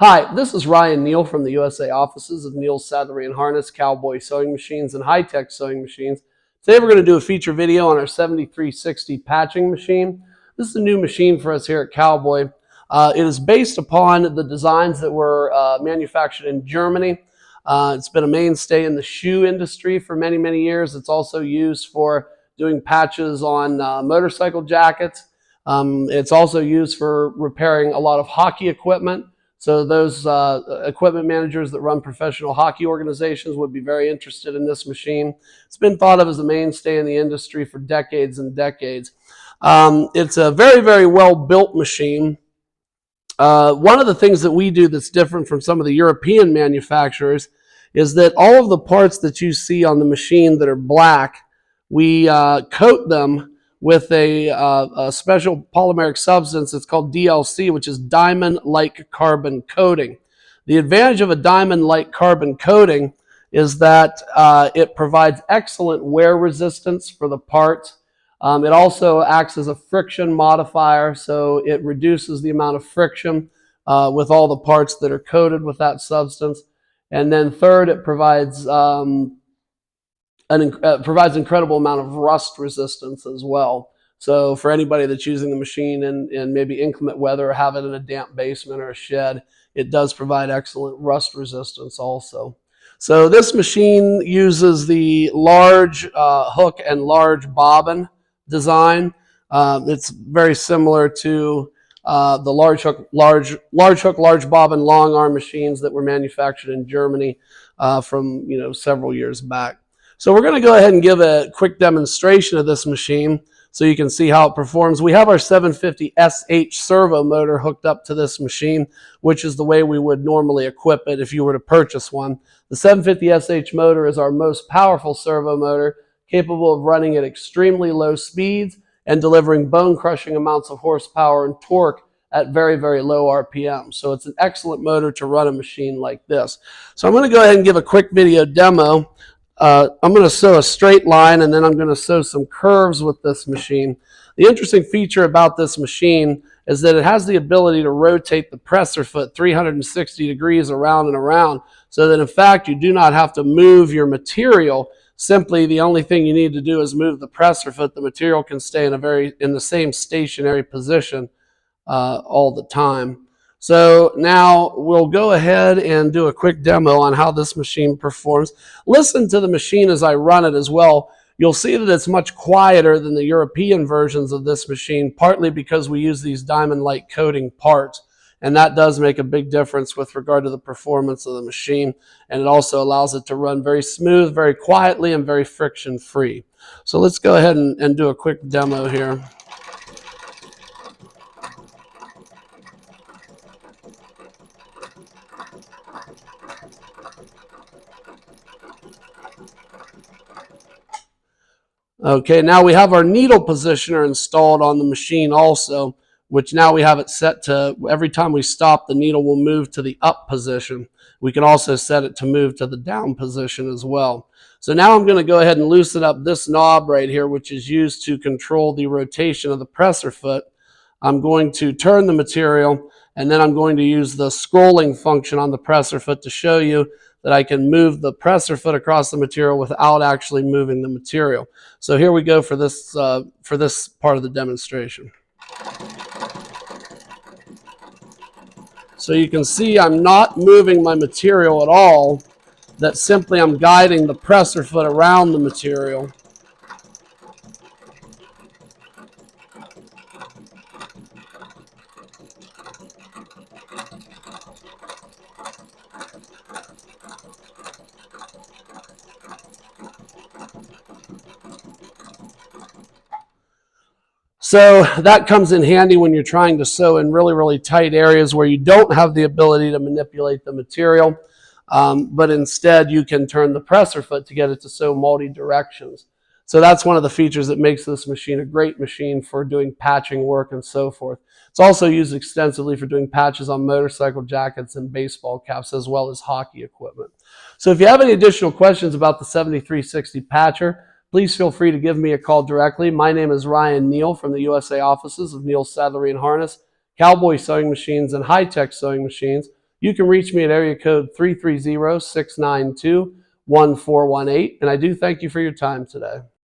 Hi, this is Ryan Neal from the USA offices of Neal's Saddlery and Harness, Cowboy sewing machines, and high-tech sewing machines. Today we're going to do a feature video on our 7360 patching machine. This is a new machine for us here at Cowboy. It is based upon the designs that were manufactured in Germany. It's been a mainstay in the shoe industry for many, many years. It's also used for doing patches on motorcycle jackets. It's also used for repairing a lot of hockey equipment. So those equipment managers that run professional hockey organizations would be very interested in this machine. It's been thought of as a mainstay in the industry for decades and decades. It's a very, very well-built machine. One of the things that we do that's different from some of the European manufacturers is that all of the parts that you see on the machine that are black, we coat them with a special polymeric substance. It's called DLC, which is diamond-like carbon coating. The advantage of a diamond-like carbon coating is that it provides excellent wear resistance for the parts. It also acts as a friction modifier, so it reduces the amount of friction with all the parts that are coated with that substance. And then third, it provides provides incredible amount of rust resistance as well. So for anybody that's using the machine in maybe inclement weather or have it in a damp basement or a shed, it does provide excellent rust resistance also. So this machine uses the large hook and large bobbin design. It's very similar to the large hook, large bobbin, long arm machines that were manufactured in Germany from several years back. So we're going to go ahead and give a quick demonstration of this machine so you can see how it performs. We have our 750 SH servo motor hooked up to this machine, which is the way we would normally equip it if you were to purchase one. The 750 SH motor is our most powerful servo motor, capable of running at extremely low speeds and delivering bone-crushing amounts of horsepower and torque at very, very low RPM. So it's an excellent motor to run a machine like this. So I'm going to go ahead and give a quick video demo. I'm going to sew a straight line, and then I'm going to sew some curves with this machine. The interesting feature about this machine is that it has the ability to rotate the presser foot 360 degrees around and around, so that in fact you do not have to move your material. Simply the only thing you need to do is move the presser foot. The material can stay in the same stationary position all the time. So now we'll go ahead and do a quick demo on how this machine performs. Listen to the machine as I run it as well. You'll see that it's much quieter than the European versions of this machine, partly because we use these diamond-like coating parts. And that does make a big difference with regard to the performance of the machine. And it also allows it to run very smooth, very quietly, and very friction-free. So let's go ahead and do a quick demo here. Okay, now we have our needle positioner installed on the machine also, which now we have it set to, every time we stop, the needle will move to the up position. We can also set it to move to the down position as well. So now I'm going to go ahead and loosen up this knob right here, which is used to control the rotation of the presser foot. I'm going to turn the material, and then I'm going to use the scrolling function on the presser foot to show you that I can move the presser foot across the material without actually moving the material. So here we go for this part of the demonstration. So you can see I'm not moving my material at all, that simply I'm guiding the presser foot around the material. So that comes in handy when you're trying to sew in really, really tight areas where you don't have the ability to manipulate the material, but instead you can turn the presser foot to get it to sew multi-directions. So that's one of the features that makes this machine a great machine for doing patching work and so forth. It's also used extensively for doing patches on motorcycle jackets and baseball caps, as well as hockey equipment. So if you have any additional questions about the 7360 patcher, please feel free to give me a call directly. My name is Ryan Neal from the USA offices of Neal's Saddlery and Harness, Cowboy sewing machines, and high-tech sewing machines. you can reach me at area code 330-692-1418. And I do thank you for your time today.